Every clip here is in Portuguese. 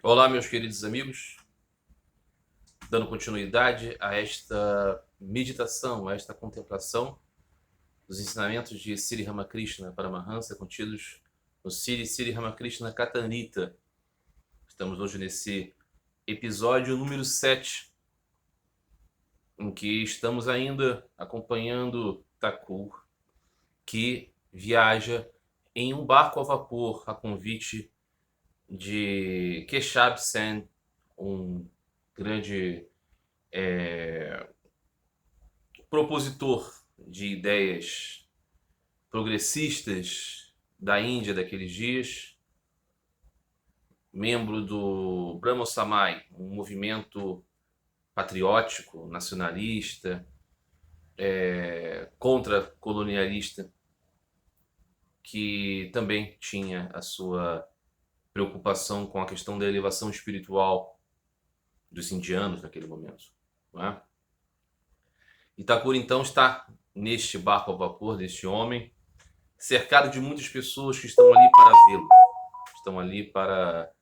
Olá, meus queridos amigos, dando continuidade a esta meditação, a esta contemplação dos ensinamentos de Sri Ramakrishna Paramahansa contidos no Sri Ramakrishna Katanita. Estamos hoje nesse episódio número 7, em que estamos ainda acompanhando Thakur, que viaja em um barco a vapor a convite de Keshab Sen, um grande propositor de ideias progressistas da Índia daqueles dias, membro do Brahmo Samaj, um movimento patriótico, nacionalista, contra-colonialista, que também tinha a sua preocupação com a questão da elevação espiritual dos indianos naquele momento. Não é? Itacura, então, está neste barco a vapor deste homem, cercado de muitas pessoas que estão ali para vê-lo, estão ali para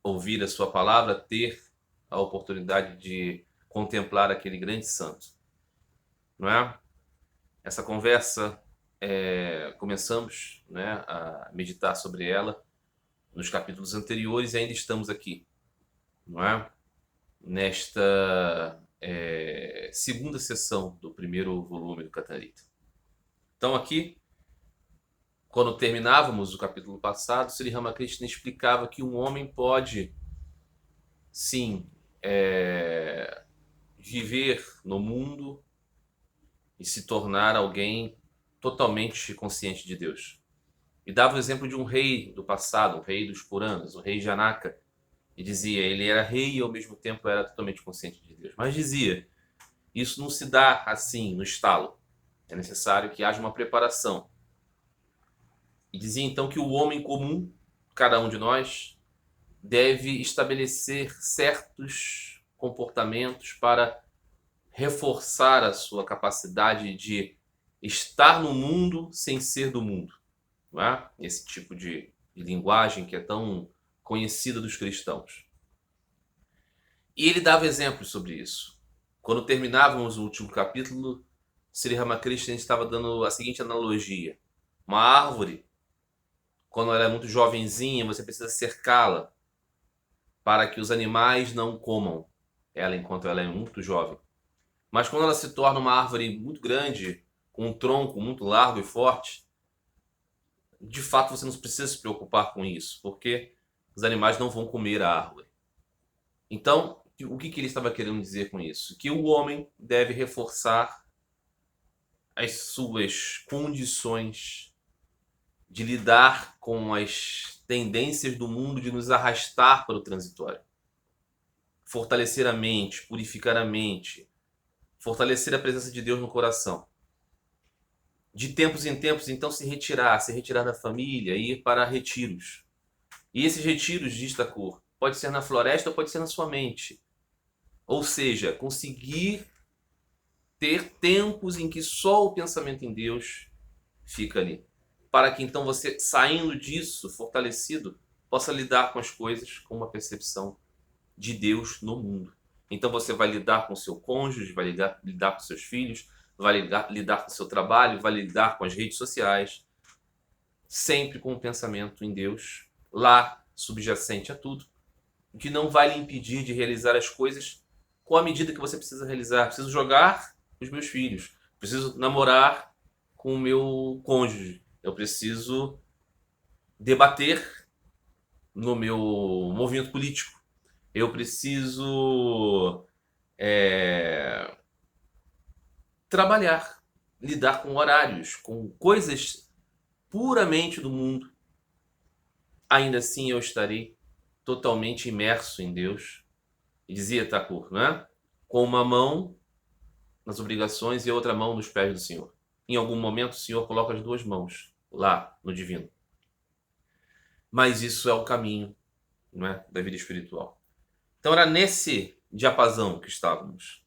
ouvir a sua palavra, ter a oportunidade de contemplar aquele grande santo. Não é? Essa conversa, começamos, né, a meditar sobre ela nos capítulos anteriores e ainda estamos aqui, não é? Nesta segunda sessão do primeiro volume do Katanita. Então aqui, quando terminávamos o capítulo passado, Sri Ramakrishna explicava que um homem pode, sim, viver no mundo e se tornar alguém totalmente consciente de Deus. E dava o exemplo de um rei do passado, um rei dos Puranas, o rei Janaka, e dizia, ele era rei e ao mesmo tempo era totalmente consciente de Deus. Mas dizia, isso não se dá assim, no estalo. É necessário que haja uma preparação. E dizia então que o homem comum, cada um de nós, deve estabelecer certos comportamentos para reforçar a sua capacidade de estar no mundo sem ser do mundo. Não é? Esse tipo de linguagem que é tão conhecida dos cristãos. E ele dava exemplos sobre isso. Quando terminávamos o último capítulo, Sri Ramakrishna estava dando a seguinte analogia. Uma árvore, quando ela é muito jovenzinha, você precisa cercá-la para que os animais não comam ela enquanto ela é muito jovem. Mas quando ela se torna uma árvore muito grande, com um tronco muito largo e forte, de fato você não precisa se preocupar com isso, porque os animais não vão comer a árvore. Então, o que ele estava querendo dizer com isso? Que o homem deve reforçar as suas condições de lidar com as tendências do mundo de nos arrastar para o transitório. Fortalecer a mente, purificar a mente, fortalecer a presença de Deus no coração. De tempos em tempos, então, se retirar da família, ir para retiros. E esses retiros, diz Thakur, pode ser na floresta ou pode ser na sua mente. Ou seja, conseguir ter tempos em que só o pensamento em Deus fica ali. Para que então você, saindo disso, fortalecido, possa lidar com as coisas com uma percepção de Deus no mundo. Então você vai lidar com o seu cônjuge, vai lidar com seus filhos, vai lidar com o seu trabalho, vai lidar com as redes sociais, sempre com o pensamento em Deus, lá subjacente a tudo, o que não vai lhe impedir de realizar as coisas com a medida que você precisa realizar. Preciso jogar com os meus filhos, preciso namorar com o meu cônjuge, eu preciso debater no meu movimento político, eu preciso trabalhar, lidar com horários, com coisas puramente do mundo. Ainda assim eu estarei totalmente imerso em Deus. E dizia Thakur, né? Com uma mão nas obrigações e a outra mão nos pés do Senhor. Em algum momento o Senhor coloca as duas mãos lá no divino. Mas isso é o caminho, não é, da vida espiritual. Então era nesse diapasão que estávamos.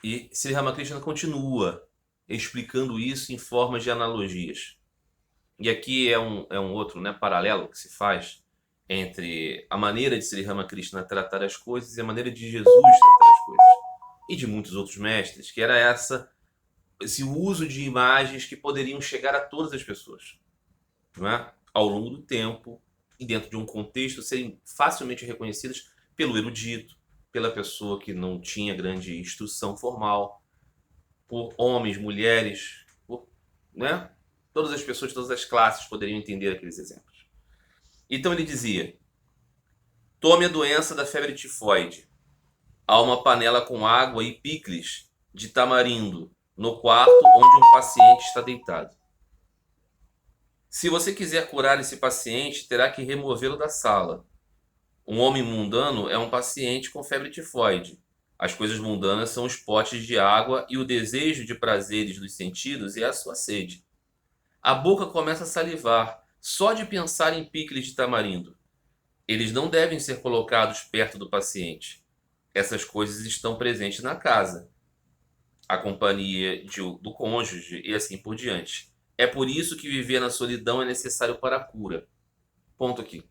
E Sri Ramakrishna continua explicando isso em formas de analogias. E aqui é um outro, né, paralelo que se faz entre a maneira de Sri Ramakrishna tratar as coisas e a maneira de Jesus tratar as coisas. E de muitos outros mestres, que era esse uso de imagens que poderiam chegar a todas as pessoas, não é? Ao longo do tempo e dentro de um contexto serem facilmente reconhecidas pelo erudito, pela pessoa que não tinha grande instrução formal, por homens, mulheres, por, né? Todas as pessoas, todas as classes poderiam entender aqueles exemplos. Então ele dizia: tome a doença da febre tifoide. Há uma panela com água e picles de tamarindo no quarto onde um paciente está deitado. Se você quiser curar esse paciente, terá que removê-lo da sala. Um homem mundano é um paciente com febre tifoide. As coisas mundanas são os potes de água e o desejo de prazeres dos sentidos e a sua sede. A boca começa a salivar, só de pensar em picles de tamarindo. Eles não devem ser colocados perto do paciente. Essas coisas estão presentes na casa, a companhia do cônjuge e assim por diante. É por isso que viver na solidão é necessário para a cura. Ponto aqui.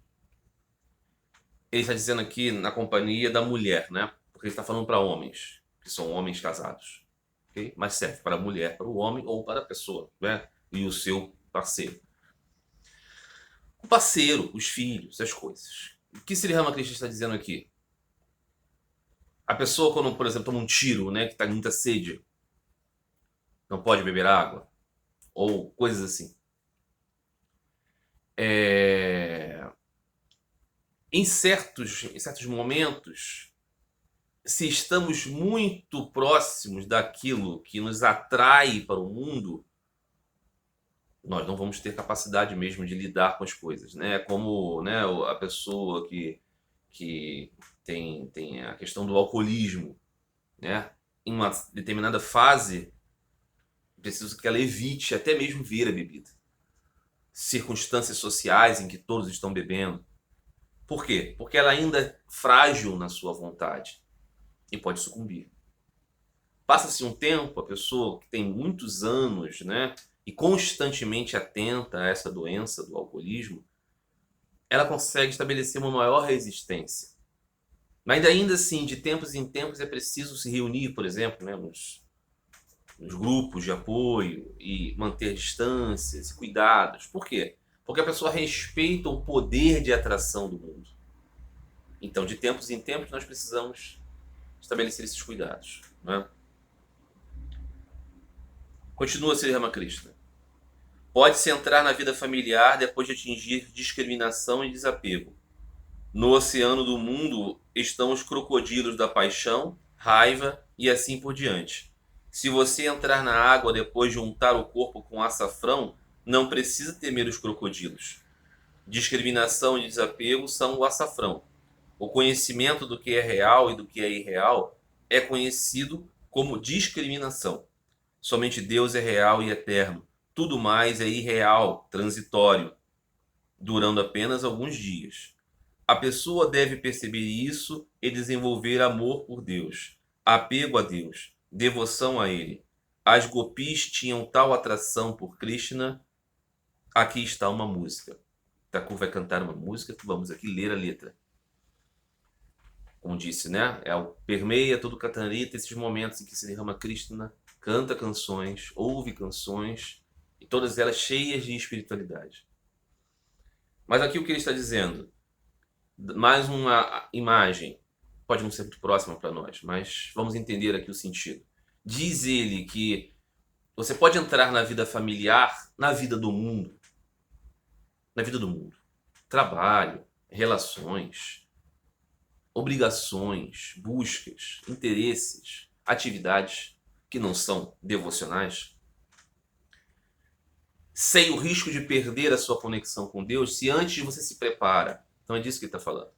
Ele está dizendo aqui na companhia da mulher, né? Porque ele está falando para homens, que são homens casados. Okay? Mas serve para a mulher, para o homem ou para a pessoa, né? E o seu parceiro. O parceiro, os filhos, as coisas. O que Sri Ramakrishna está dizendo aqui? A pessoa, quando, por exemplo, toma um tiro, né? Que está com muita sede, não pode beber água. Ou coisas assim. Em certos momentos, se estamos muito próximos daquilo que nos atrai para o mundo, nós não vamos ter capacidade mesmo de lidar com as coisas, né? Como, né, a pessoa que tem a questão do alcoolismo, né? Em uma determinada fase, preciso que ela evite até mesmo ver a bebida. Circunstâncias sociais em que todos estão bebendo. Por quê? Porque ela ainda é frágil na sua vontade e pode sucumbir. Passa-se um tempo, a pessoa que tem muitos anos, né, e constantemente atenta a essa doença do alcoolismo, ela consegue estabelecer uma maior resistência. Mas ainda assim, de tempos em tempos, é preciso se reunir, por exemplo, né, nos grupos de apoio e manter distâncias e cuidados. Por quê? Porque a pessoa respeita o poder de atração do mundo. Então, de tempos em tempos, nós precisamos estabelecer esses cuidados, né? Continua Sri Ramakrishna. Pode-se entrar na vida familiar depois de atingir discriminação e desapego. No oceano do mundo estão os crocodilos da paixão, raiva e assim por diante. Se você entrar na água depois de untar o corpo com açafrão, não precisa temer os crocodilos. Discriminação e desapego são o açafrão. O conhecimento do que é real e do que é irreal é conhecido como discriminação. Somente Deus é real e eterno. Tudo mais é irreal, transitório, durando apenas alguns dias. A pessoa deve perceber isso e desenvolver amor por Deus, apego a Deus, devoção a Ele. As gopis tinham tal atração por Krishna. Aqui está uma música. Thakur vai cantar uma música, vamos aqui ler a letra. Como disse, né? Permeia todo o Katanrita esses momentos em que Sri Ramakrishna canta canções, ouve canções, e todas elas cheias de espiritualidade. Mas aqui o que ele está dizendo, mais uma imagem, pode não ser muito próxima para nós, mas vamos entender aqui o sentido. Diz ele que você pode entrar na vida familiar, na vida do mundo. Na vida do mundo. Trabalho, relações, obrigações, buscas, interesses, atividades que não são devocionais, sem o risco de perder a sua conexão com Deus, se antes você se prepara. Então é disso que ele está falando.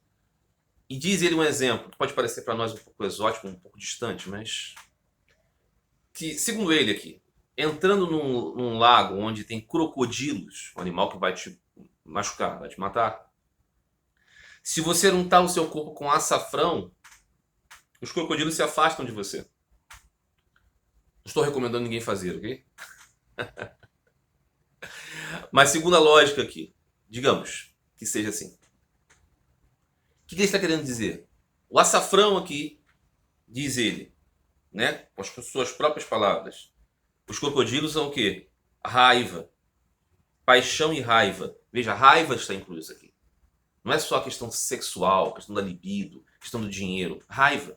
E diz ele um exemplo, que pode parecer para nós um pouco exótico, um pouco distante, mas que, segundo ele aqui, entrando num lago onde tem crocodilos, um animal que vai te machucar, vai te matar, se você untar o seu corpo com açafrão, os crocodilos se afastam de você. Não estou recomendando ninguém fazer, ok? Mas segundo a lógica aqui, digamos que seja assim. que ele está querendo dizer? O açafrão aqui, diz ele, né, com as suas próprias palavras. Os crocodilos são o quê? Raiva, paixão e raiva. Veja, a raiva está inclusa aqui. Não é só a questão sexual, a questão da libido, a questão do dinheiro. Raiva.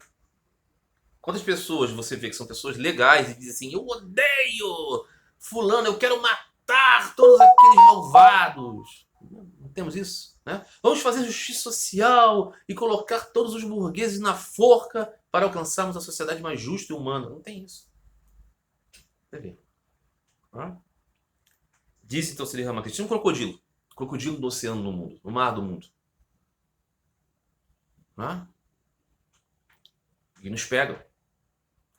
Quantas pessoas você vê que são pessoas legais e dizem assim, eu odeio fulano, eu quero matar todos aqueles malvados. Não temos isso, né? Vamos fazer justiça social e colocar todos os burgueses na forca para alcançarmos a sociedade mais justa e humana. Não tem isso. Quer ver? Diz então Sri Ramakrishna, um crocodilo. Crocodilo do oceano no mundo, no mar do mundo. E nos pegam.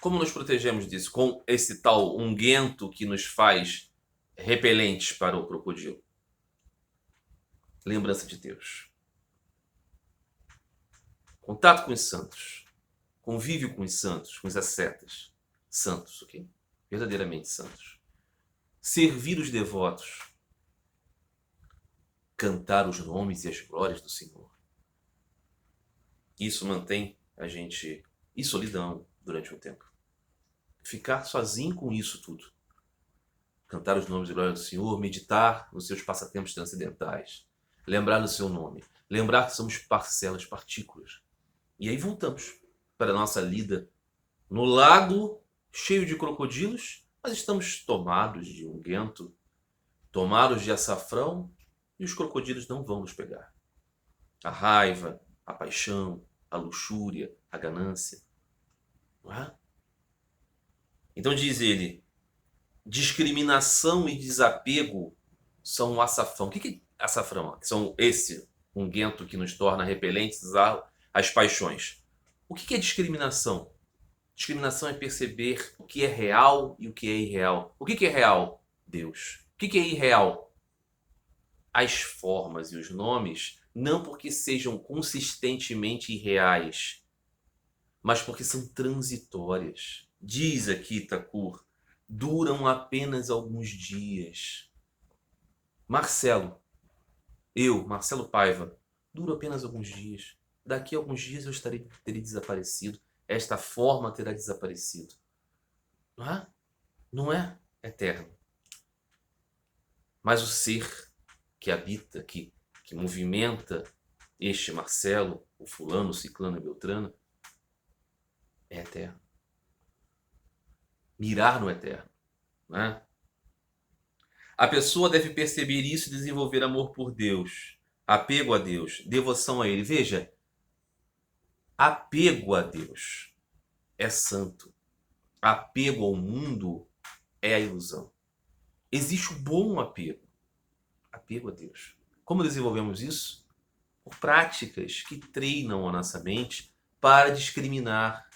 Como nos protegemos disso? Com esse tal unguento que nos faz repelentes para o crocodilo. Lembrança de Deus. Contato com os santos. Convívio com os santos, com os ascetas. Santos, ok? Verdadeiramente santos. Servir os devotos. Cantar os nomes e as glórias do Senhor. Isso mantém a gente em solidão durante um tempo. Ficar sozinho com isso tudo. Cantar os nomes e glórias do Senhor, meditar nos seus passatempos transcendentais. Lembrar do seu nome. Lembrar que somos parcelas, partículas. E aí voltamos para a nossa lida no lago cheio de crocodilos, mas estamos tomados de unguento, tomados de açafrão, e os crocodilos não vão nos pegar. A raiva, a paixão, a luxúria, a ganância. Não é? Então diz ele, discriminação e desapego são o açafrão. O que é açafrão? São esse unguento que nos torna repelentes às paixões. O que é discriminação? Discriminação é perceber o que é real e o que é irreal. O que é real? Deus. O que é irreal? As formas e os nomes, não porque sejam consistentemente irreais, mas porque são transitórias. Diz aqui Thakur, duram apenas alguns dias. Marcelo Paiva, duro apenas alguns dias. Daqui a alguns dias eu terei desaparecido. Esta forma terá desaparecido. Não é eterno. Mas o ser que habita, que movimenta este Marcelo, o fulano, o ciclano e o beltrano, é eterno. Mirar no eterno. Né? A pessoa deve perceber isso e desenvolver amor por Deus, apego a Deus, devoção a Ele. Veja, apego a Deus é santo. Apego ao mundo é a ilusão. Existe o bom apego. Apego a Deus. Como desenvolvemos isso? Por práticas que treinam a nossa mente para discriminar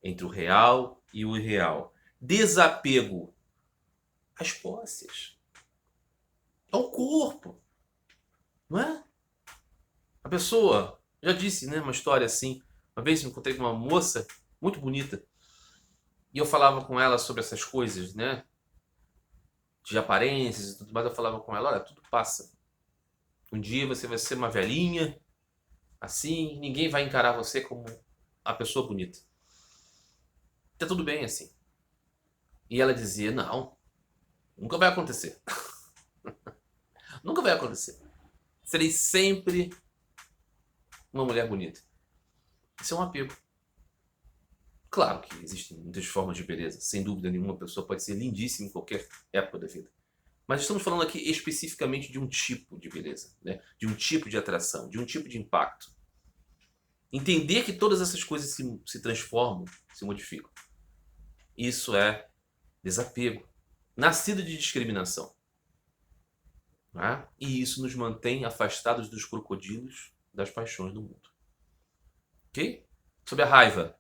entre o real e o irreal. Desapego às posses, ao corpo. Não é? A pessoa, já disse, né, uma história assim. Uma vez eu encontrei com uma moça muito bonita e eu falava com ela sobre essas coisas, né? De aparências e tudo mais. Eu falava com ela, olha, tudo passa. Um dia você vai ser uma velhinha, assim, ninguém vai encarar você como a pessoa bonita. Tá tudo bem assim. E ela dizia, não, nunca vai acontecer. Nunca vai acontecer. Serei sempre uma mulher bonita. Isso é um apego. Claro que existem muitas formas de beleza. Sem dúvida nenhuma, a pessoa pode ser lindíssima em qualquer época da vida. Mas estamos falando aqui especificamente de um tipo de beleza, né? De um tipo de atração, de um tipo de impacto. Entender que todas essas coisas se transformam, se modificam. Isso é desapego, nascido de discriminação. Né? E isso nos mantém afastados dos crocodilos, das paixões do mundo. Ok? Sobre a raiva.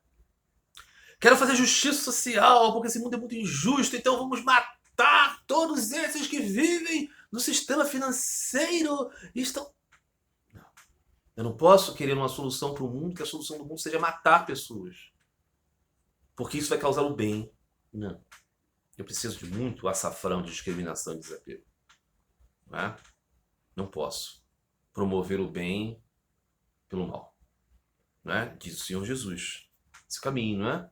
Quero fazer justiça social, porque esse mundo é muito injusto, então vamos matar todos esses que vivem no sistema financeiro e estão... Não. Eu não posso querer uma solução para o mundo, que a solução do mundo seja matar pessoas. Porque isso vai causar o bem. Não. Eu preciso de muito açafrão de discriminação e desapego. Não posso promover o bem pelo mal. né? Diz o Senhor Jesus. Esse caminho, não é?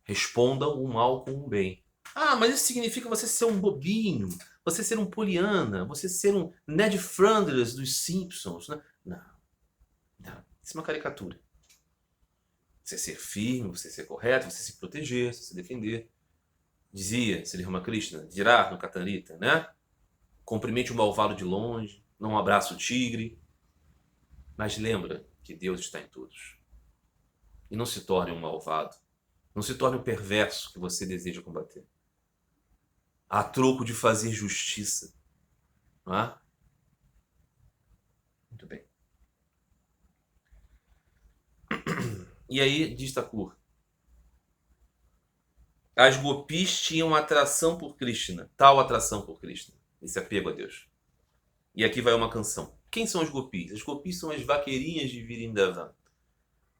Respondam o mal com o bem. Ah, mas isso significa você ser um bobinho, você ser um Poliana, você ser um Ned Flanders dos Simpsons, né? Não, não. Isso é uma caricatura. Você ser firme, você ser correto, você se proteger, você se defender. Dizia Sri Ramakrishna, dirá no Katanrita, né? Cumprimente o malvado de longe, não abraça o tigre. Mas lembra que Deus está em todos. E não se torne um malvado. Não se torne um perverso que você deseja combater. A troco de fazer justiça. Não é? Muito bem. E aí, diz Thakur, as gopis tinham atração por Krishna, tal atração por Krishna, esse apego a Deus. E aqui vai uma canção. Quem são as gopis? As gopis são as vaqueirinhas de Vrindavan.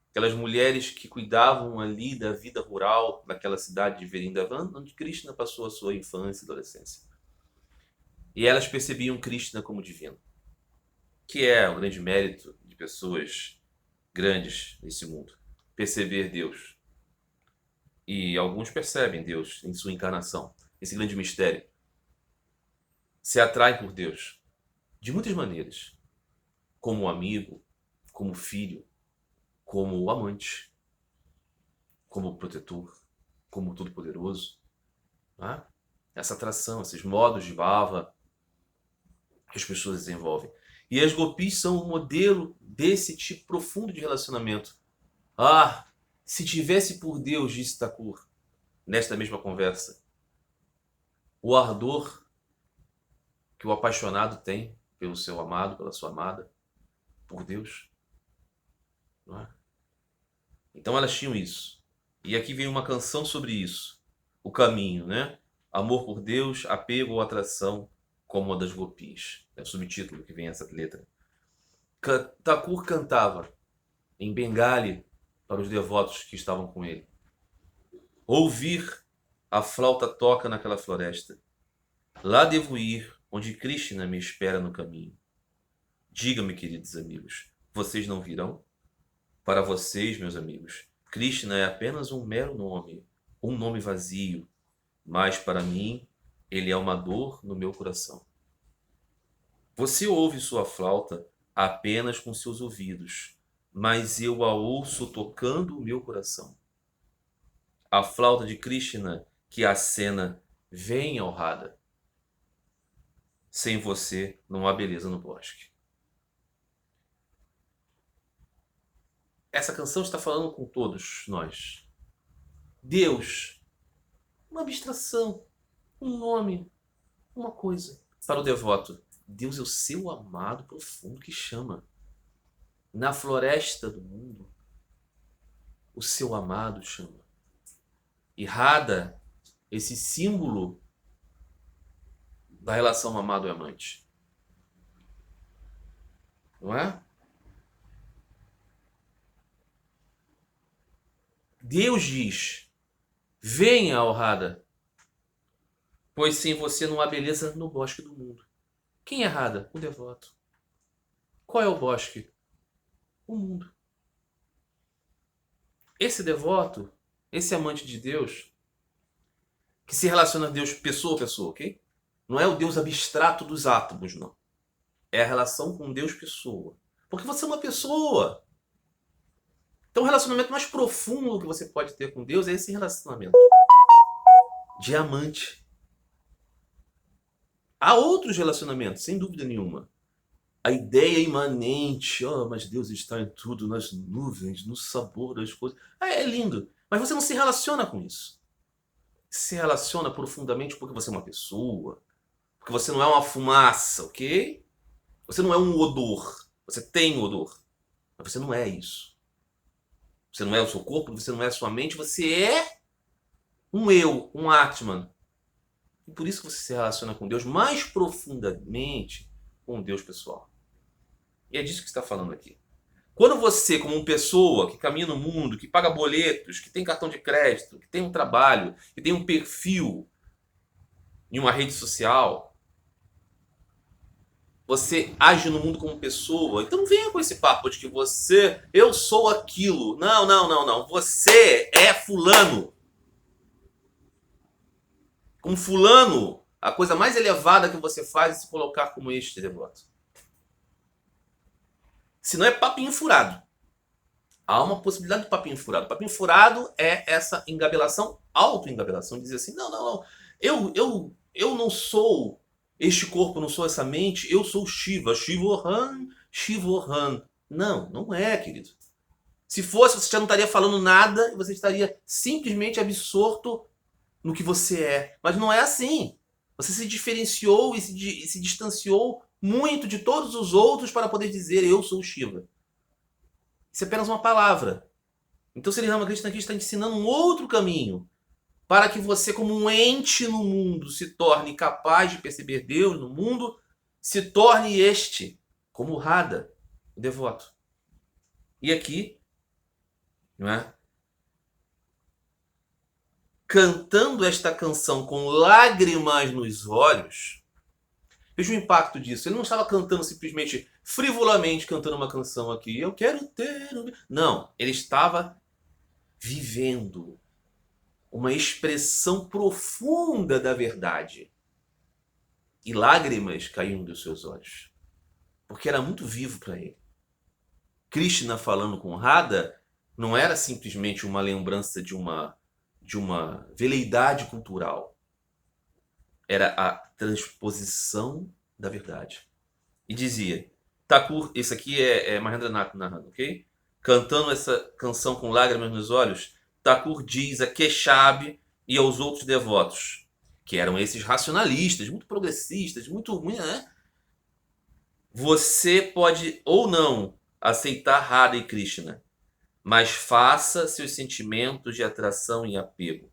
Aquelas mulheres que cuidavam ali da vida rural daquela cidade de Vrindavan, onde Krishna passou a sua infância e adolescência. E elas percebiam Krishna como divino, que é o grande mérito de pessoas grandes nesse mundo. Perceber Deus. E alguns percebem Deus em sua encarnação, esse grande mistério. Se atraem por Deus de muitas maneiras, como amigo, como filho, como amante, como protetor, como todo-poderoso. Né? Essa atração, esses modos de bhava que as pessoas desenvolvem. E as gopis são um modelo desse tipo profundo de relacionamento. Ah, se tivesse por Deus, disse Thakur, nesta mesma conversa, o ardor que o apaixonado tem pelo seu amado, pela sua amada, por Deus. Não é? Então elas tinham isso. E aqui vem uma canção sobre isso. O caminho, né? Amor por Deus, apego ou atração, como a das gopis. É o subtítulo que vem essa letra. Thakur cantava em Bengali para os devotos que estavam com ele. Ouvir a flauta toca naquela floresta. Lá devo ir, onde Krishna me espera no caminho. Diga-me, queridos amigos, vocês não virão? Para vocês, meus amigos, Krishna é apenas um mero nome, um nome vazio, mas para mim, ele é uma dor no meu coração. Você ouve sua flauta apenas com seus ouvidos, mas eu a ouço tocando o meu coração. A flauta de Krishna que acena, vem ao Radha. Sem você não há beleza no bosque. Essa canção está falando com todos nós. Deus, uma abstração, um nome, uma coisa. Para o devoto, Deus é o seu amado profundo que chama. Na floresta do mundo, o seu amado chama. E Radha, esse símbolo da relação amado e amante. Não é? Deus diz, venha, ó Radha, pois sem você não há beleza no bosque do mundo. Quem é Radha? O devoto. Qual é o bosque? O mundo. Esse devoto, esse amante de Deus, que se relaciona a Deus pessoa a pessoa, ok? Não é o Deus abstrato dos átomos, não. É a relação com Deus pessoa. Porque você é uma pessoa. Então o relacionamento mais profundo que você pode ter com Deus é esse relacionamento de amante. Há outros relacionamentos, sem dúvida nenhuma. A ideia imanente, mas Deus está em tudo, nas nuvens, no sabor das coisas. É lindo, mas você não se relaciona com isso. Se relaciona profundamente porque você é uma pessoa, porque você não é uma fumaça, ok? Você não é um odor, você tem odor, mas você não é isso. Você não é o seu corpo, você não é a sua mente, você é um eu, um Atman. E por isso que você se relaciona com Deus mais profundamente com Deus pessoal. E é disso que está falando aqui. Quando você, como uma pessoa que caminha no mundo, que paga boletos, que tem cartão de crédito, que tem um trabalho, que tem um perfil em uma rede social, você age no mundo como pessoa. Então não venha com esse papo de que eu sou aquilo. Não, não, não, não. Você é fulano. Com fulano, a coisa mais elevada que você faz é se colocar como este devoto. Se não é papinho furado. Há uma possibilidade de papinho furado. Papinho furado é essa engabelação, auto-engabelação, dizer assim, não, não, não, eu não sou este corpo, não sou essa mente, eu sou Shiva, Shivohan, Shivohan. Não, não é, querido. Se fosse, você já não estaria falando nada, você estaria simplesmente absorto no que você é. Mas não é assim. Você se diferenciou e se distanciou muito de todos os outros para poder dizer eu sou Shiva. Isso é apenas uma palavra. Então, Sri Ramakrishna aqui está ensinando um outro caminho para que você, como um ente no mundo, se torne capaz de perceber Deus no mundo, se torne este, como Radha, o devoto. E aqui, não é? Cantando esta canção com lágrimas nos olhos, veja o impacto disso. Ele não estava cantando simplesmente, frivolamente cantando uma canção aqui. Eu quero ter... Não, ele estava vivendo uma expressão profunda da verdade. E lágrimas caíam dos seus olhos. Porque era muito vivo para ele. Krishna falando com Radha não era simplesmente uma lembrança de uma veleidade cultural. Era a transposição da verdade. E dizia, Thakur, esse aqui é Mahendranath narrando, ok? Cantando essa canção com lágrimas nos olhos, Thakur diz a Keshav e aos outros devotos, que eram esses racionalistas, muito progressistas, muito... né? Você pode ou não aceitar Radha e Krishna, mas faça seus sentimentos de atração e apego.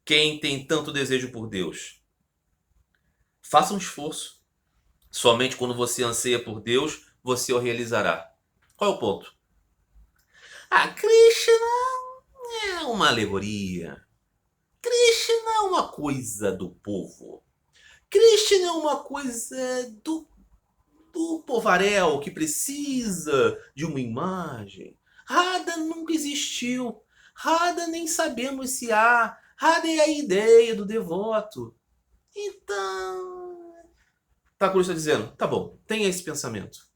Quem tem tanto desejo por Deus, faça um esforço. Somente quando você anseia por Deus, você o realizará. Qual é o ponto? Krishna é uma alegoria. Krishna é uma coisa do povo. Krishna é uma coisa do povaréu que precisa de uma imagem. Radha nunca existiu. Radha nem sabemos se há. Radha é a ideia do devoto. Então... Thakur está dizendo, tá bom, tenha esse pensamento.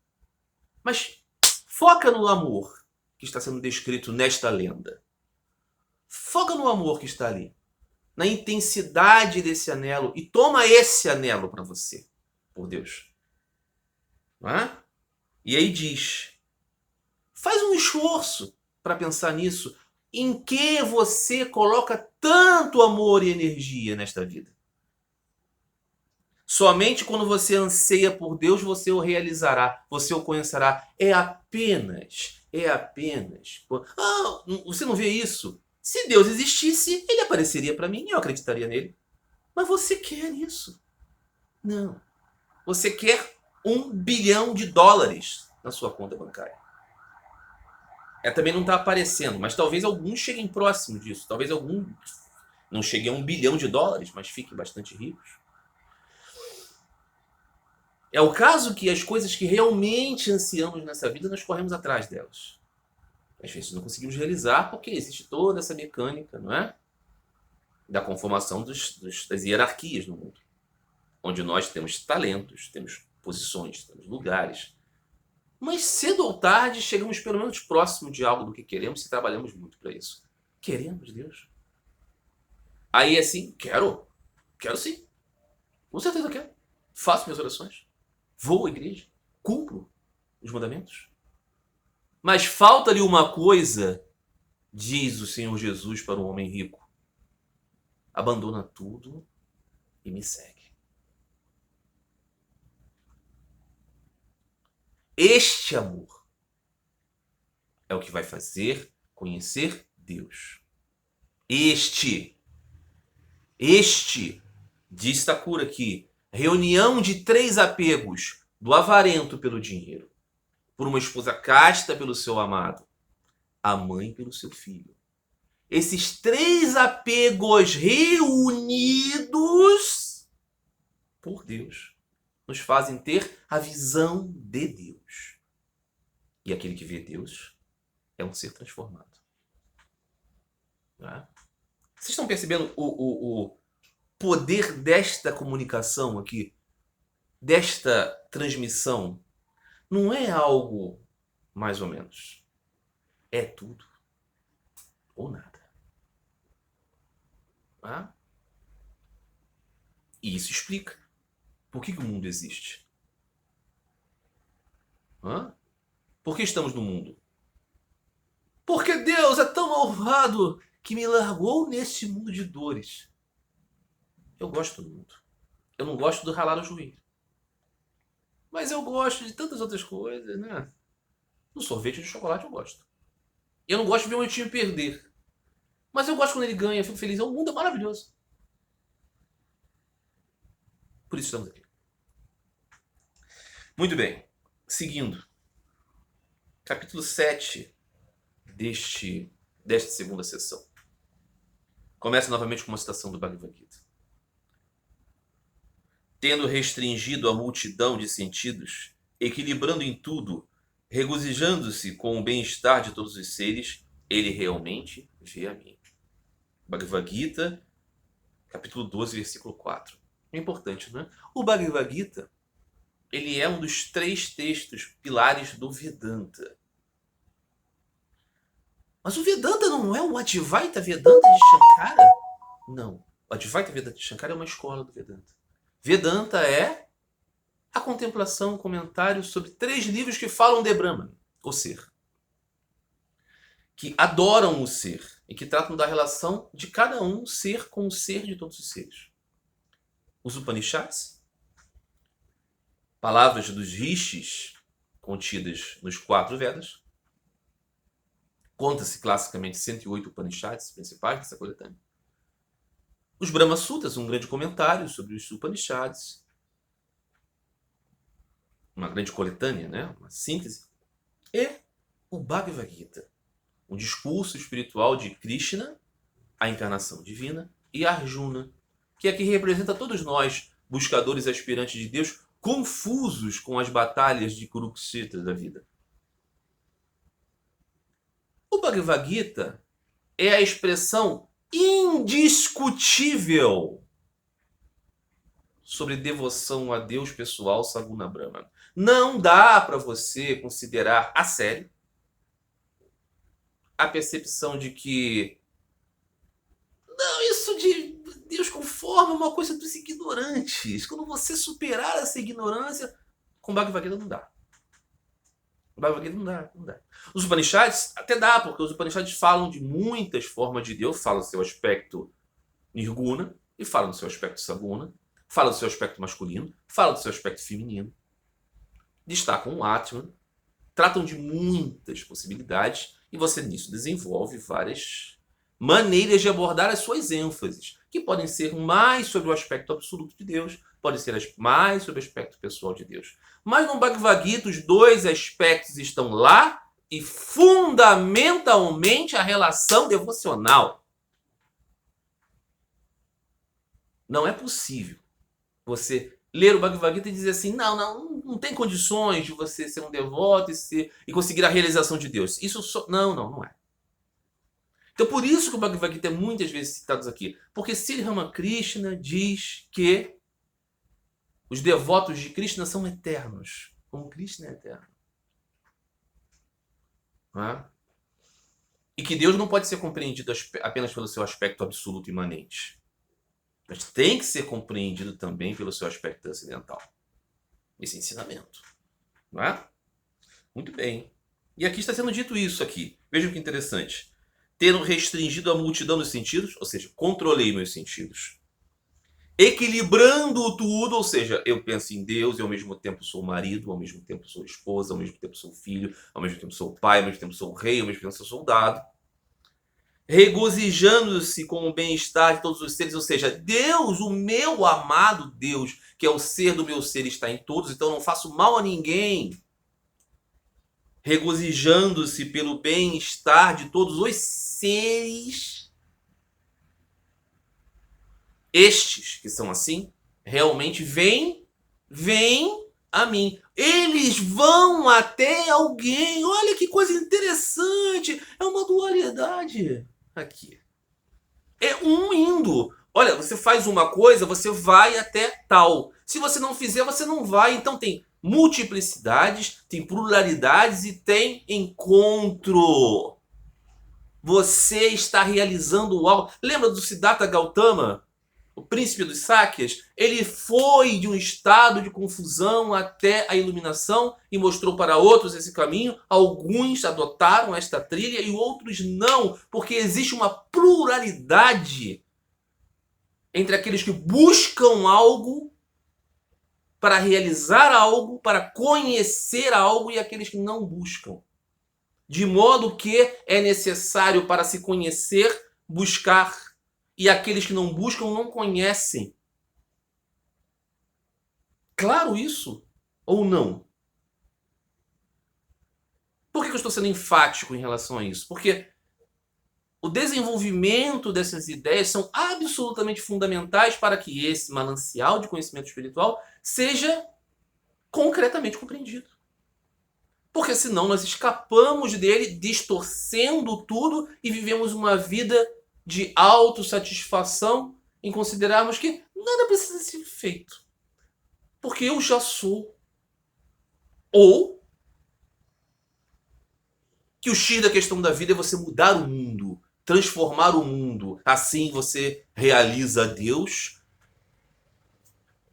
Mas foca no amor que está sendo descrito nesta lenda. Foca no amor que está ali. Na intensidade desse anelo. E toma esse anelo para você. Por Deus. Não é? E aí diz, faz um esforço para pensar nisso. Em que você coloca tanto amor e energia nesta vida? Somente quando você anseia por Deus, você o realizará, você o conhecerá. É apenas. Você não vê isso? Se Deus existisse, ele apareceria para mim e eu acreditaria nele. Mas você quer isso? Não. Você quer $1 bilhão na sua conta bancária. Também não está aparecendo, mas talvez alguns cheguem próximo disso. Talvez alguns não cheguem a $1 bilhão, mas fiquem bastante ricos. É o caso que as coisas que realmente ansiamos nessa vida, nós corremos atrás delas. Às vezes não conseguimos realizar porque existe toda essa mecânica, não é? Da conformação das hierarquias no mundo. Onde nós temos talentos, temos posições, temos lugares. Mas cedo ou tarde chegamos pelo menos próximo de algo do que queremos se trabalhamos muito para isso. Queremos Deus. Aí assim, quero sim. Com certeza quero. Faço minhas orações. Vou à igreja, cumpro os mandamentos. Mas falta-lhe uma coisa, diz o Senhor Jesus para um homem rico. Abandona tudo e me segue. Este amor é o que vai fazer conhecer Deus. Este, diz Thakur aqui, reunião de 3 apegos, do avarento pelo dinheiro, por uma esposa casta pelo seu amado, a mãe pelo seu filho. Esses 3 apegos reunidos por Deus. nos fazem ter a visão de Deus. E aquele que vê Deus é um ser transformado. Tá? Vocês estão percebendo o poder desta comunicação aqui? Desta transmissão? Não é algo mais ou menos. É tudo ou nada. Tá? E isso explica por que o mundo existe. Por que estamos no mundo? Porque Deus é tão malvado que me largou neste mundo de dores. Eu gosto do mundo. Eu não gosto do ralar o joelho. Mas eu gosto de tantas outras coisas, né? No sorvete de chocolate eu gosto. Eu não gosto de ver o meu time perder. Mas eu gosto quando ele ganha, eu fico feliz. O mundo é maravilhoso. Por isso estamos aqui. Muito bem. Seguindo. Capítulo 7 desta segunda sessão. Começa novamente com uma citação do Bhagavad Gita. Tendo restringido a multidão de sentidos, equilibrando em tudo, regozijando-se com o bem-estar de todos os seres, ele realmente vê a mim. Bhagavad Gita, capítulo 12, versículo 4. É importante, não é? O Bhagavad Gita, ele é um dos 3 textos pilares do Vedanta. Mas o Vedanta não é o Advaita Vedanta de Shankara? Não. O Advaita Vedanta de Shankara é uma escola do Vedanta. Vedanta é a contemplação, comentário sobre 3 livros que falam de Brahman, o ser. Que adoram o ser e que tratam da relação de cada um ser com o ser de todos os seres. Os Upanishads, palavras dos rishis contidas nos 4 Vedas. Conta-se classicamente 108 Upanishads principais dessa coletânea. Os Brahma Sutras, um grande comentário sobre os Upanishads. Uma grande coletânea, né? Uma síntese. E o Bhagavad Gita, um discurso espiritual de Krishna, a encarnação divina, e Arjuna, que é que representa todos nós, buscadores e aspirantes de Deus, confusos com as batalhas de Kurukshetra da vida. O Bhagavad Gita é a expressão indiscutível sobre devoção a Deus pessoal Saguna Brahman. Não dá para você considerar a sério a percepção de que não, isso de Deus com forma é uma coisa dos ignorantes. Quando você superar essa ignorância, com Bhagavad Gita não dá. Bhagavad Gita não dá. Os Upanishads até dá, porque os Upanishads falam de muitas formas de Deus, falam do seu aspecto Nirguna, e falam do seu aspecto Saguna, falam do seu aspecto masculino, falam do seu aspecto feminino, destacam o Atman, tratam de muitas possibilidades, e você nisso desenvolve várias maneiras de abordar as suas ênfases, que podem ser mais sobre o aspecto absoluto de Deus, podem ser mais sobre o aspecto pessoal de Deus. Mas no Bhagavad Gita, os 2 aspectos estão lá e fundamentalmente a relação devocional. Não é possível você ler o Bhagavad Gita e dizer assim, não tem condições de você ser um devoto e conseguir a realização de Deus. Isso só... Não é. Então por isso que o Bhagavad Gita é muitas vezes citado aqui. Porque Sri Ramakrishna diz que os devotos de Krishna são eternos. Como Krishna é eterno. Não é? E que Deus não pode ser compreendido apenas pelo seu aspecto absoluto imanente. Mas tem que ser compreendido também pelo seu aspecto transcendental. Esse ensinamento. Não é? Muito bem. E aqui está sendo dito isso aqui. Vejam que interessante. Tendo restringido a multidão dos sentidos, ou seja, controlei meus sentidos. Equilibrando tudo, ou seja, eu penso em Deus e ao mesmo tempo sou marido, ao mesmo tempo sou esposa, ao mesmo tempo sou filho, ao mesmo tempo sou pai, ao mesmo tempo sou rei, ao mesmo tempo sou soldado. Regozijando-se com o bem-estar de todos os seres, ou seja, Deus, o meu amado Deus, que é o ser do meu ser, está em todos, então eu não faço mal a ninguém. Regozijando-se pelo bem-estar de todos os seres. Estes que são assim, realmente veem vem a mim. Eles vão até alguém. Olha que coisa interessante. É uma dualidade aqui. É um indo. Olha, você faz uma coisa, você vai até tal. Se você não fizer, você não vai. Então tem multiplicidades, tem pluralidades e tem encontro. Você está realizando algo. Lembra do Siddhartha Gautama? O príncipe dos Sáquias, ele foi de um estado de confusão até a iluminação e mostrou para outros esse caminho. Alguns adotaram esta trilha e outros não, porque existe uma pluralidade entre aqueles que buscam algo para realizar algo, para conhecer algo e aqueles que não buscam. De modo que é necessário para se conhecer, buscar. E aqueles que não buscam não conhecem. Claro isso? Ou não? Por que eu estou sendo enfático em relação a isso? Porque o desenvolvimento dessas ideias são absolutamente fundamentais para que esse manancial de conhecimento espiritual seja concretamente compreendido. Porque senão nós escapamos dele, distorcendo tudo e vivemos uma vida de autossatisfação em considerarmos que nada precisa ser feito. Porque eu já sou. Ou que o X da questão da vida é você mudar o mundo, transformar o mundo. Assim você realiza Deus,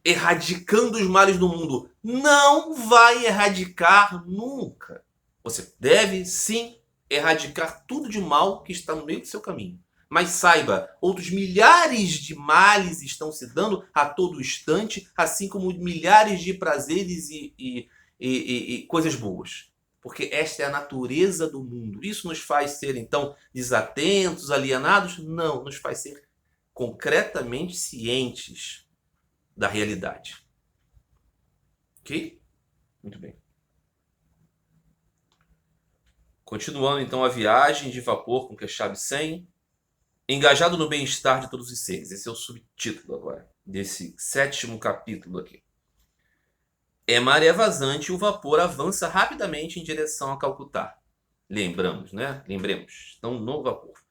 erradicando os males do mundo. Não vai erradicar nunca. Você deve sim erradicar tudo de mal que está no meio do seu caminho. Mas saiba, outros milhares de males estão se dando a todo instante, assim como milhares de prazeres e coisas boas. Porque esta é a natureza do mundo. Isso nos faz ser, então, desatentos, alienados? Não, nos faz ser concretamente cientes da realidade. Ok? Muito bem. Continuando, então, a viagem de vapor com Quechab 100. Engajado no bem-estar de todos os seres. Esse é o subtítulo agora, desse 7º capítulo aqui. É maré vazante e o vapor avança rapidamente em direção a Calcutá. Lembramos, né? Lembremos, estão no vapor.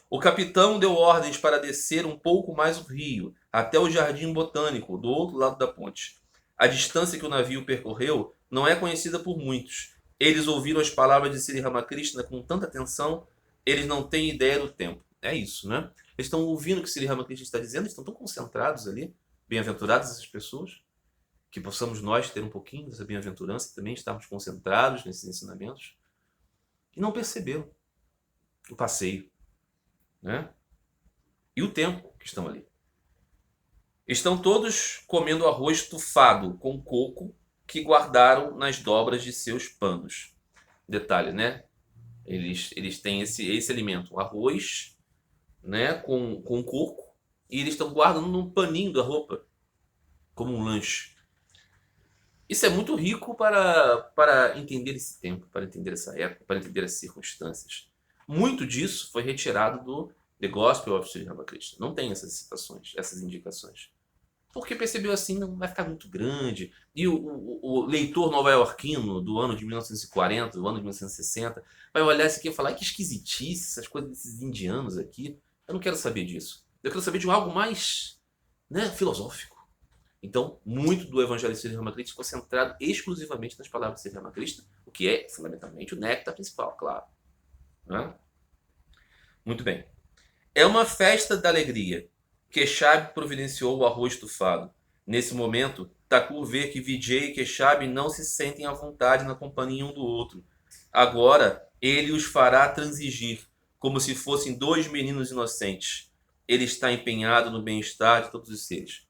O capitão deu ordens para descer um pouco mais o rio, até o jardim botânico, do outro lado da ponte. A distância que o navio percorreu não é conhecida por muitos. Eles ouviram as palavras de Sri Ramakrishna com tanta atenção, eles não têm ideia do tempo. É isso, né? Eles estão ouvindo o que Sri Ramakrishna está dizendo, eles estão tão concentrados ali, bem-aventuradas essas pessoas, que possamos nós ter um pouquinho dessa bem-aventurança também, estarmos concentrados nesses ensinamentos, e não perceberam o passeio, né? E o tempo que estão ali. Estão todos comendo arroz estufado com coco que guardaram nas dobras de seus panos. Detalhe, né? Eles têm esse alimento, o arroz, né, com coco, e eles estão guardando num paninho da roupa, como um lanche. Isso é muito rico para entender esse tempo, para entender essa época, para entender as circunstâncias. Muito disso foi retirado do The Gospel of Sri Ramakrishna. Não tem essas citações, essas indicações. Porque percebeu assim, não vai ficar muito grande. E o leitor nova-iorquino do ano de 1940, do ano de 1960, vai olhar isso aqui e falar: que esquisitice, essas coisas desses indianos aqui. Eu não quero saber disso. Eu quero saber de algo mais, né, filosófico. Então, muito do Evangelho de Sri Ramakrishna ficou centrado exclusivamente nas palavras de Sri Ramakrishna, o que é, fundamentalmente, o néctar principal, claro. Né? Muito bem. É uma festa da alegria. Quechab providenciou o arroz estufado. Nesse momento, Thakur vê que Vijay e Quechab não se sentem à vontade na companhia um do outro. Agora, ele os fará transigir, como se fossem dois meninos inocentes. Ele está empenhado no bem-estar de todos os seres.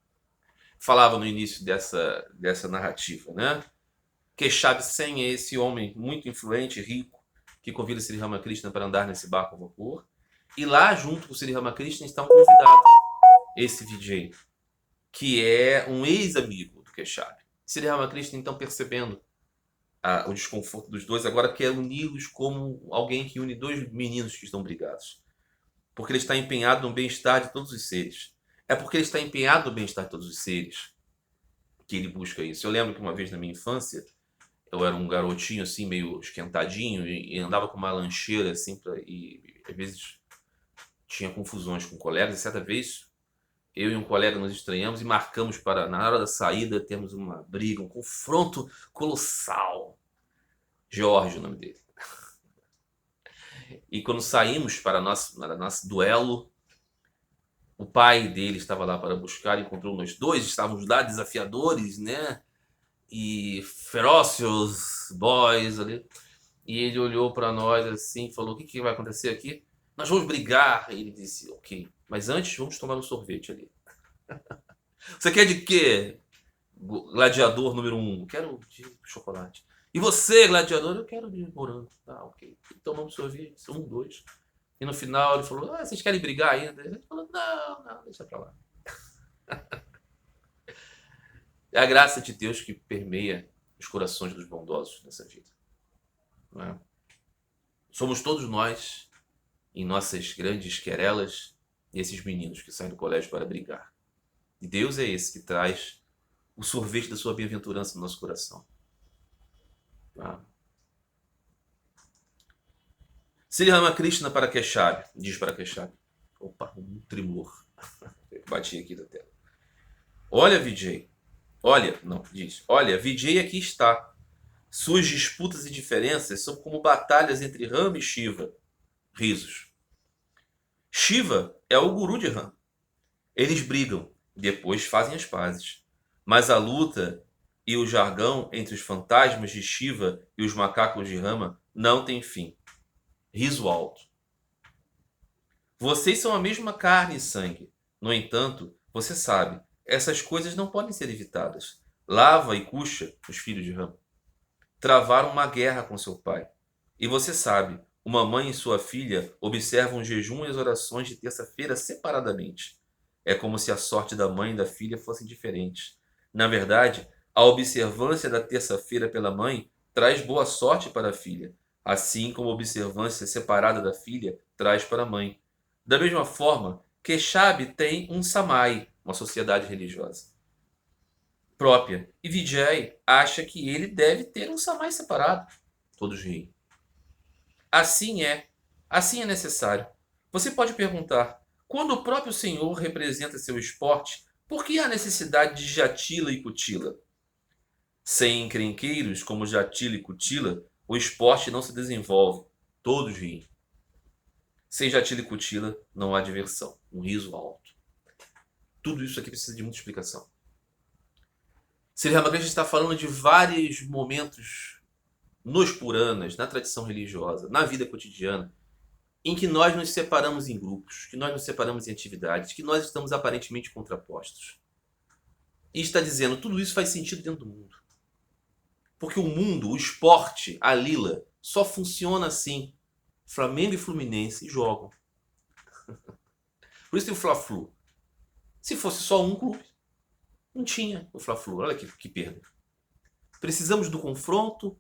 Falava no início dessa narrativa, né? Quechab Sen é esse homem muito influente, rico, que convida Sri Ramakrishna para andar nesse barco a vapor. E lá, junto com Sri Ramakrishna, está um convidado, esse Vijay, que é um ex-amigo do Quechab. Sri Ramakrishna, então, percebendo o desconforto dos dois, agora quer uni-los como alguém que une dois meninos que estão brigados. Porque ele está empenhado no bem-estar de todos os seres. É porque ele está empenhado no bem-estar de todos os seres que ele busca isso. Eu lembro que uma vez na minha infância, eu era um garotinho assim, meio esquentadinho, e andava com uma lancheira assim, e às vezes tinha confusões com colegas. E certa vez, eu e um colega nos estranhamos e marcamos para, na hora da saída, termos uma briga, um confronto colossal. Jorge, o nome dele. E quando saímos para nosso duelo, o pai dele estava lá para buscar, encontrou nós dois, estávamos lá desafiadores, né? E ferocious boys ali. E ele olhou para nós assim, falou: "O que que vai acontecer aqui? Nós vamos brigar." E ele disse: "Ok, mas antes vamos tomar um sorvete ali." "Você quer de quê? Gladiador número 1. Quero de chocolate." "E você, gladiador?" "Eu quero de morango." "Ah, ok." Tomamos sorvete, 1, 2. E no final ele falou: "Ah, vocês querem brigar ainda?" Ele falou: "Não, não, deixa pra lá." É a graça de Deus que permeia os corações dos bondosos nessa vida. Não é? Somos todos nós, em nossas grandes querelas, esses meninos que saem do colégio para brigar. E Deus é esse que traz o sorvete da sua bem-aventurança no nosso coração. Não é? Sri Ramakrishna para Keshav, diz para Keshav. Opa, um tremor. Bati aqui da tela. "Olha, Vijay. Olha, não, diz. Olha, Vijay aqui está. Suas disputas e diferenças são como batalhas entre Rama e Shiva." Risos. "Shiva é o guru de Rama. Eles brigam, depois fazem as pazes. Mas a luta e o jargão entre os fantasmas de Shiva e os macacos de Rama não tem fim." Riso alto. "Vocês são a mesma carne e sangue. No entanto, você sabe, essas coisas não podem ser evitadas. Lava e Kusha, os filhos de Rama, travaram uma guerra com seu pai. E você sabe, uma mãe e sua filha observam o jejum e as orações de terça-feira separadamente. É como se a sorte da mãe e da filha fossem diferentes. Na verdade, a observância da terça-feira pela mãe traz boa sorte para a filha, assim como a observância separada da filha traz para a mãe. Da mesma forma, Keshav tem um samai, uma sociedade religiosa própria, e Vijay acha que ele deve ter um samai separado." Todos riem. Assim é. Assim é necessário. Você pode perguntar: quando o próprio Senhor representa seu esporte, por que há necessidade de Jatila e Kutila? Sem encrenqueiros como Jatila e Kutila, o esporte não se desenvolve. Todos riem. Sem Jatila e Kutila, não há diversão. Um riso alto. Tudo isso aqui precisa de muita explicação. Sri Ramakrishna está falando de vários momentos nos Puranas, na tradição religiosa, na vida cotidiana, em que nós nos separamos em grupos, que nós nos separamos em atividades, que nós estamos aparentemente contrapostos. E está dizendo, tudo isso faz sentido dentro do mundo. Porque o mundo, o esporte, a lila, só funciona assim. Flamengo e Fluminense jogam. Por isso tem o Fla-Flu. Se fosse só um clube, não tinha o Fla-Flu. Olha que perda. Precisamos do confronto,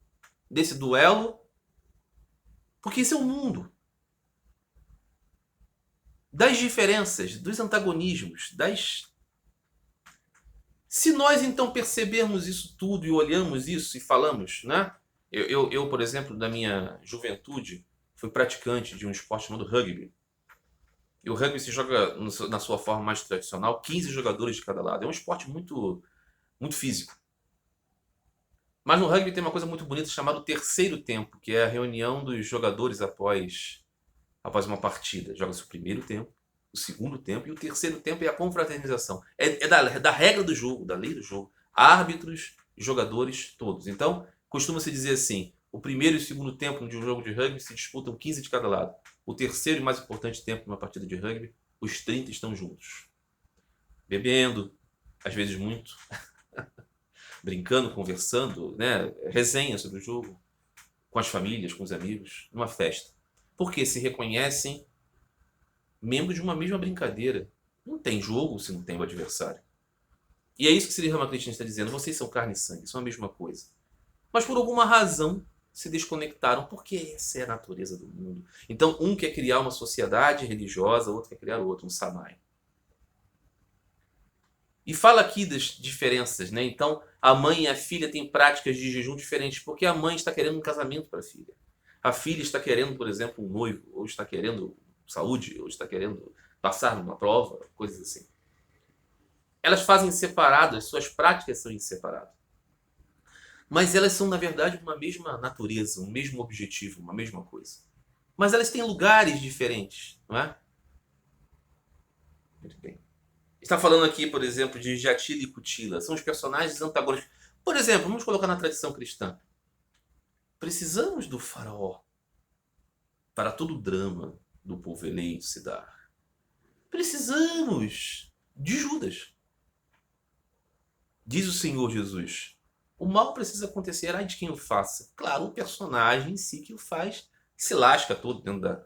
desse duelo, porque esse é o mundo. Das diferenças, dos antagonismos, das... Se nós então percebermos isso tudo e olhamos isso e falamos, né? Eu, por exemplo, na minha juventude, fui praticante de um esporte chamado rugby. E o rugby se joga na sua forma mais tradicional, 15 jogadores de cada lado. É um esporte muito, muito físico. Mas no rugby tem uma coisa muito bonita chamada terceiro tempo, que é a reunião dos jogadores após uma partida. Joga-se o primeiro tempo, o segundo tempo e o terceiro tempo é a confraternização. É da regra do jogo, da lei do jogo. Árbitros, jogadores, todos. Então, costuma-se dizer assim, o primeiro e o segundo tempo de um jogo de rugby se disputam 15 de cada lado. O terceiro e mais importante tempo de uma partida de rugby, os 30 estão juntos. Bebendo, às vezes muito, brincando, conversando, né? Resenha sobre o jogo, com as famílias, com os amigos, numa festa. Porque se reconhecem membros de uma mesma brincadeira. Não tem jogo se não tem o adversário. E é isso que Sri Ramakrishna está dizendo. Vocês são carne e sangue, são a mesma coisa. Mas por alguma razão se desconectaram, porque essa é a natureza do mundo. Então um quer criar uma sociedade religiosa, outro quer criar outra, um samai. E fala aqui das diferenças, né? Então, a mãe e a filha têm práticas de jejum diferentes, porque a mãe está querendo um casamento para a filha. A filha está querendo, por exemplo, um noivo, ou está querendo saúde, ou está querendo passar numa prova, coisas assim. Elas fazem separado, as suas práticas são em separado. Mas elas são, na verdade, uma mesma natureza, um mesmo objetivo, uma mesma coisa. Mas elas têm lugares diferentes, não é? Muito bem. Está falando aqui, por exemplo, de Jatila e Cutila. São os personagens antagônicos. Por exemplo, vamos colocar na tradição cristã. Precisamos do faraó para todo o drama do povo eleito se dar. Precisamos de Judas. Diz o Senhor Jesus. O mal precisa acontecer, ai de quem o faça. Claro, o personagem em si que o faz se lasca todo dentro da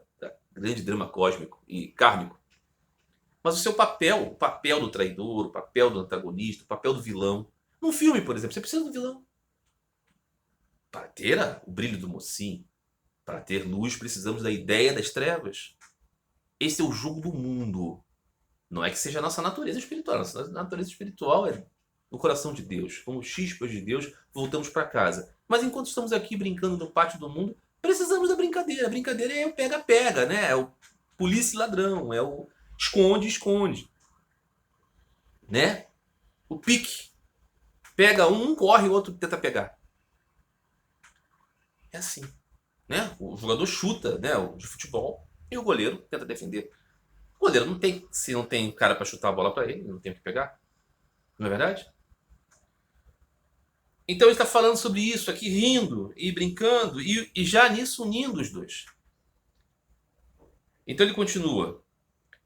grande drama cósmico e kármico. Mas o seu papel, o papel do traidor, o papel do antagonista, o papel do vilão. Num filme, por exemplo, você precisa do vilão. Para ter o brilho do mocinho, para ter luz, precisamos da ideia das trevas. Esse é o jogo do mundo. Não é que seja a nossa natureza espiritual. Nossa natureza espiritual é no coração de Deus. Como chispas de Deus, voltamos para casa. Mas enquanto estamos aqui brincando no pátio do mundo, precisamos da brincadeira. A brincadeira é o pega-pega, né? É o polícia e ladrão, é o esconde-esconde. Né? O pique. Pega um, corre, o outro tenta pegar. É assim. Né? O jogador chuta, né, de futebol, e o goleiro tenta defender. O goleiro não tem, se não tem cara para chutar a bola para ele, não tem o que pegar. Não é verdade? Então ele está falando sobre isso aqui, rindo e brincando, e já nisso unindo os dois. Então ele continua.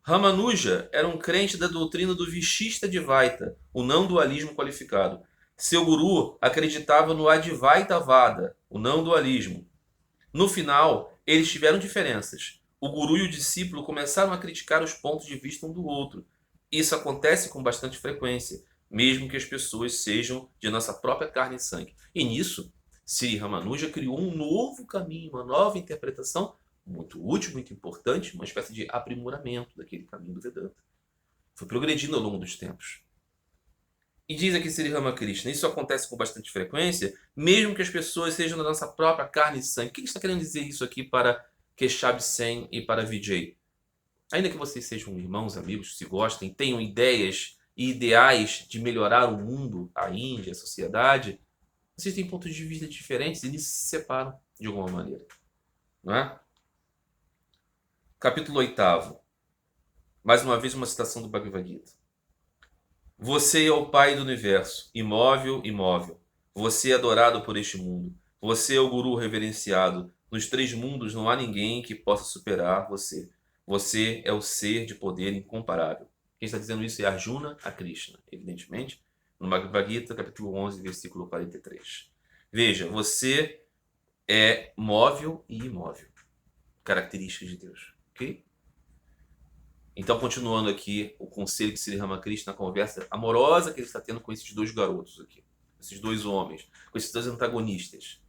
Ramanuja era um crente da doutrina do Vishishtadvaita, o não dualismo qualificado. Seu guru acreditava no Advaitavada, o não dualismo. No final, eles tiveram diferenças. O guru e o discípulo começaram a criticar os pontos de vista um do outro. Isso acontece com bastante frequência, mesmo que as pessoas sejam de nossa própria carne e sangue. E nisso, Sri Ramanuja criou um novo caminho, uma nova interpretação, muito útil, muito importante, uma espécie de aprimoramento daquele caminho do Vedanta. Foi progredindo ao longo dos tempos. E diz aqui Sri Ramakrishna, isso acontece com bastante frequência, mesmo que as pessoas sejam da nossa própria carne e sangue. O que está querendo dizer isso aqui para Keshav Sen e para Vijay? Ainda que vocês sejam irmãos, amigos, se gostem, tenham ideias e ideais de melhorar o mundo, a Índia, a sociedade, vocês têm pontos de vista diferentes e nisso se separam de alguma maneira. Não é? Capítulo 8. Mais uma vez uma citação do Bhagavad Gita. Você é o Pai do Universo, imóvel, imóvel. Você é adorado por este mundo. Você é o Guru reverenciado. Nos 3 mundos não há ninguém que possa superar você. Você é o ser de poder incomparável. Quem está dizendo isso é Arjuna a Krishna, evidentemente, no Bhagavad Gita, capítulo 11, versículo 43. Veja, você é móvel e imóvel. Características de Deus. Ok? Então, continuando aqui, o conselho de Sri Ramakrishna, a conversa amorosa que ele está tendo com esses 2 garotos aqui, esses 2 homens, com esses 2 antagonistas.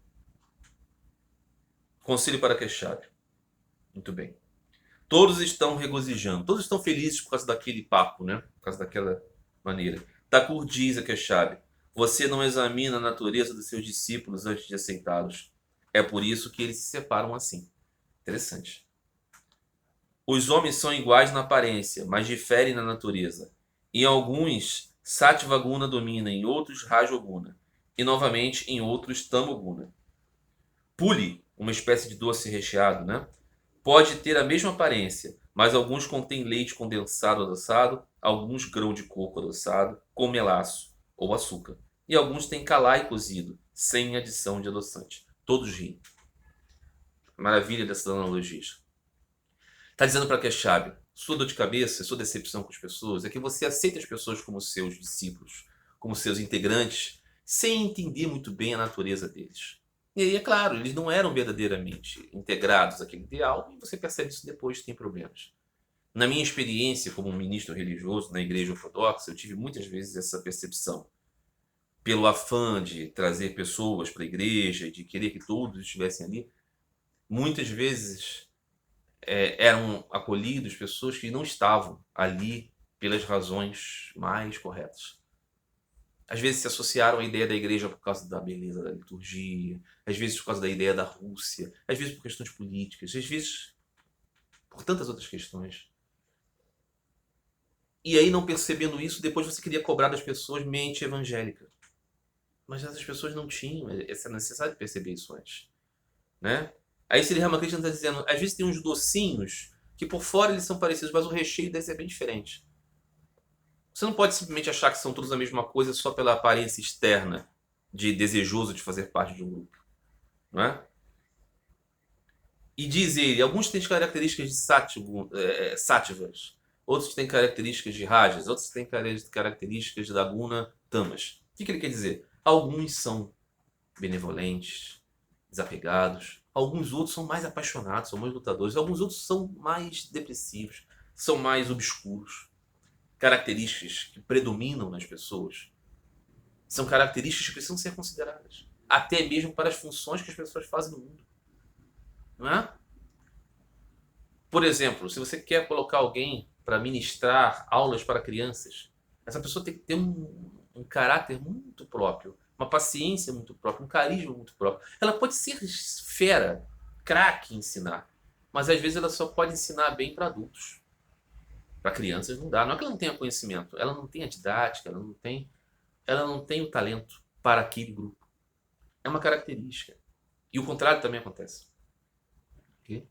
Conselho para Keshav. Muito bem. Todos estão regozijando, todos estão felizes por causa daquele papo, né? Por causa daquela maneira. Thakur diz a Keshav, você não examina a natureza dos seus discípulos antes de aceitá-los. É por isso que eles se separam assim. Interessante. Os homens são iguais na aparência, mas diferem na natureza. Em alguns, Sattva Guna domina, em outros, Raja Guna. E novamente, em outros, Tamo Guna. Puli, uma espécie de doce recheado, né? Pode ter a mesma aparência, mas alguns contêm leite condensado adoçado, alguns grão de coco adoçado, com melaço ou açúcar. E alguns têm calai cozido, sem adição de adoçante. Todos riem. Maravilha dessas analogias. Está dizendo para Keshav, sua dor de cabeça, sua decepção com as pessoas, é que você aceita as pessoas como seus discípulos, como seus integrantes, sem entender muito bem a natureza deles. E aí, é claro, eles não eram verdadeiramente integrados àquele ideal, e você percebe isso depois tem problemas. Na minha experiência como um ministro religioso na igreja ortodoxa, eu tive muitas vezes essa percepção. Pelo afã de trazer pessoas para a igreja, de querer que todos estivessem ali, muitas vezes eram acolhidos pessoas que não estavam ali pelas razões mais corretas. Às vezes se associaram à ideia da igreja por causa da beleza da liturgia, às vezes por causa da ideia da Rússia, às vezes por questões políticas, às vezes por tantas outras questões. E aí, não percebendo isso, depois você queria cobrar das pessoas mente evangélica. Mas essas pessoas não tinham, é necessário perceber isso antes. Né? Aí Sri Ramakrishna está dizendo, às vezes tem uns docinhos que por fora eles são parecidos, mas o recheio deve ser bem diferente. Você não pode simplesmente achar que são todos a mesma coisa só pela aparência externa de desejoso de fazer parte de um grupo. Não é? E diz ele, alguns têm características de sáttvas, outros têm características de rajas, outros têm características da guna tamas. O que ele quer dizer? Alguns são benevolentes, desapegados, alguns outros são mais apaixonados, são mais lutadores, alguns outros são mais depressivos, são mais obscuros. Características que predominam nas pessoas são características que precisam ser consideradas, até mesmo para as funções que as pessoas fazem no mundo. Não é? Por exemplo, se você quer colocar alguém para ministrar aulas para crianças, essa pessoa tem que ter um caráter muito próprio, uma paciência muito própria, um carisma muito próprio. Ela pode ser fera, craque em ensinar, mas às vezes ela só pode ensinar bem para adultos. Para crianças não dá. Não é que ela não tenha conhecimento, ela não tem a didática, ela não tem o talento para aquele grupo. É uma característica. E o contrário também acontece. Ok?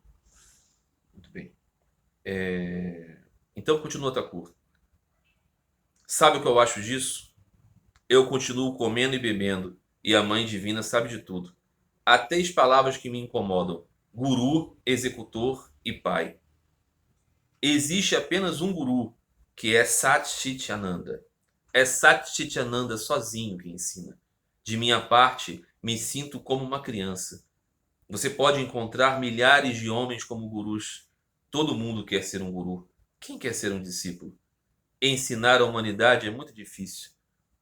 Muito bem. Então continua Thakur. Sabe o que eu acho disso? Eu continuo comendo e bebendo, e a Mãe Divina sabe de tudo. Até as palavras que me incomodam. Guru, executor e pai. Existe apenas um guru, que é Satchitananda. É Satchitananda sozinho que ensina. De minha parte, me sinto como uma criança. Você pode encontrar milhares de homens como gurus. Todo mundo quer ser um guru. Quem quer ser um discípulo? Ensinar a humanidade é muito difícil.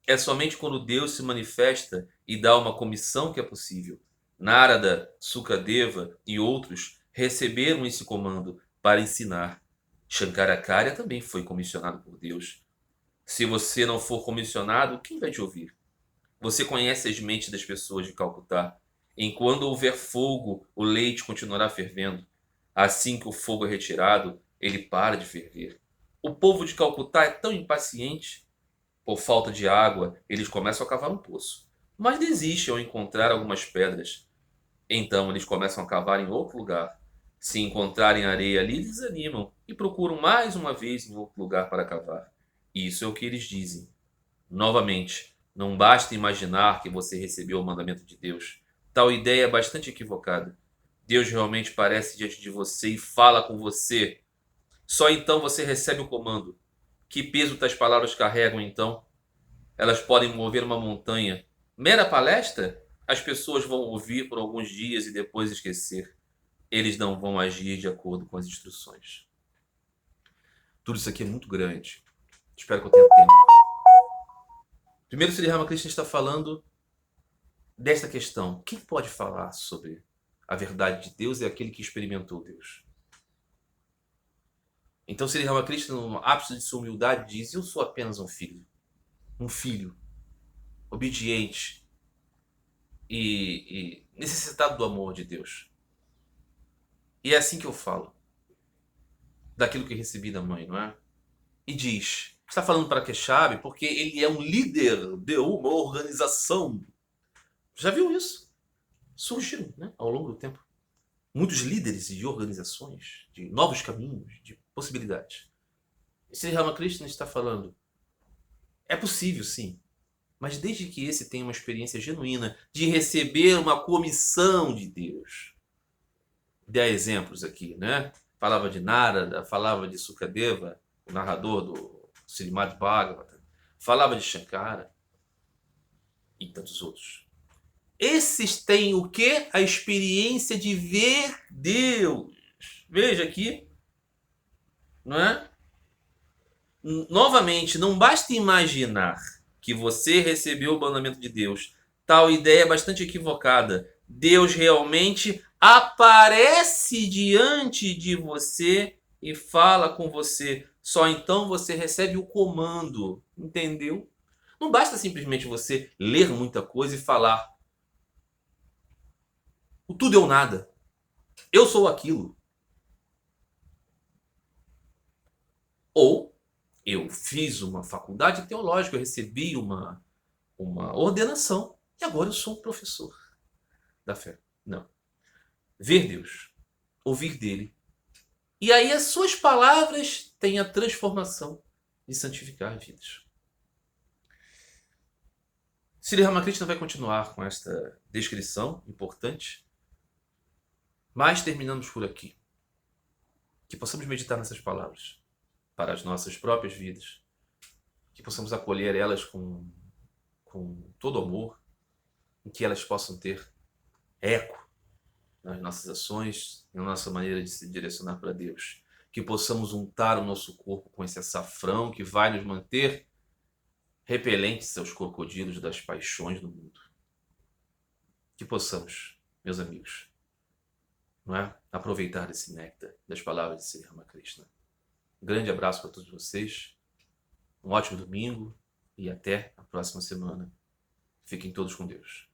É somente quando Deus se manifesta e dá uma comissão que é possível. Narada, Sukadeva e outros receberam esse comando para ensinar. Shankaracharya também foi comissionado por Deus. Se você não for comissionado, quem vai te ouvir? Você conhece as mentes das pessoas de Calcutá. Enquanto houver fogo, o leite continuará fervendo. Assim que o fogo é retirado, ele para de ferver. O povo de Calcutá é tão impaciente. Por falta de água, eles começam a cavar um poço. Mas desistem ao encontrar algumas pedras. Então eles começam a cavar em outro lugar. Se encontrarem areia ali, desanimam e procuram mais uma vez em outro lugar para cavar. Isso é o que eles dizem. Novamente, não basta imaginar que você recebeu o mandamento de Deus. Tal ideia é bastante equivocada. Deus realmente aparece diante de você e fala com você. Só então você recebe o comando. Que peso tais palavras carregam então? Elas podem mover uma montanha. Mera palestra? As pessoas vão ouvir por alguns dias e depois esquecer. Eles não vão agir de acordo com as instruções. Tudo isso aqui é muito grande. Espero que eu tenha tempo. Primeiro, Sri Ramakrishna está falando desta questão. Quem pode falar sobre a verdade de Deus é aquele que experimentou Deus. Então, Sri Ramakrishna, no ápice de sua humildade, diz: eu sou apenas um filho. Um filho obediente e necessitado do amor de Deus. E é assim que eu falo daquilo que recebi da mãe, não é? E diz, está falando para Keshav porque ele é um líder de uma organização. Já viu isso? Surgiram, né, ao longo do tempo muitos líderes de organizações, de novos caminhos, de possibilidades. E Sri Ramakrishna está falando, é possível sim, mas desde que esse tenha uma experiência genuína de receber uma comissão de Deus. Dê exemplos aqui, né? Falava de Narada, falava de Sukadeva, o narrador do Srimad Bhagavatam, falava de Shankara e tantos outros. Esses têm o quê? A experiência de ver Deus. Veja aqui, não é? Novamente, não basta imaginar que você recebeu o mandamento de Deus. Tal ideia é bastante equivocada. Deus realmente aparece diante de você e fala com você. Só então você recebe o comando, entendeu? Não basta simplesmente você ler muita coisa e falar o tudo ou nada. Eu sou aquilo. Ou eu fiz uma faculdade teológica, eu recebi uma ordenação e agora eu sou um professor da fé. Não. Ver Deus, ouvir dele. E aí as suas palavras têm a transformação de santificar vidas. Sri Ramakrishna vai continuar com esta descrição importante, mas terminamos por aqui. Que possamos meditar nessas palavras para as nossas próprias vidas, que possamos acolher elas com todo amor, em que elas possam ter eco nas nossas ações, na nossa maneira de se direcionar para Deus. Que possamos untar o nosso corpo com esse açafrão que vai nos manter repelentes aos crocodilos das paixões do mundo. Que possamos, meus amigos, não é? Aproveitar esse néctar das palavras de Sri Ramakrishna. Um grande abraço para todos vocês, um ótimo domingo e até a próxima semana. Fiquem todos com Deus.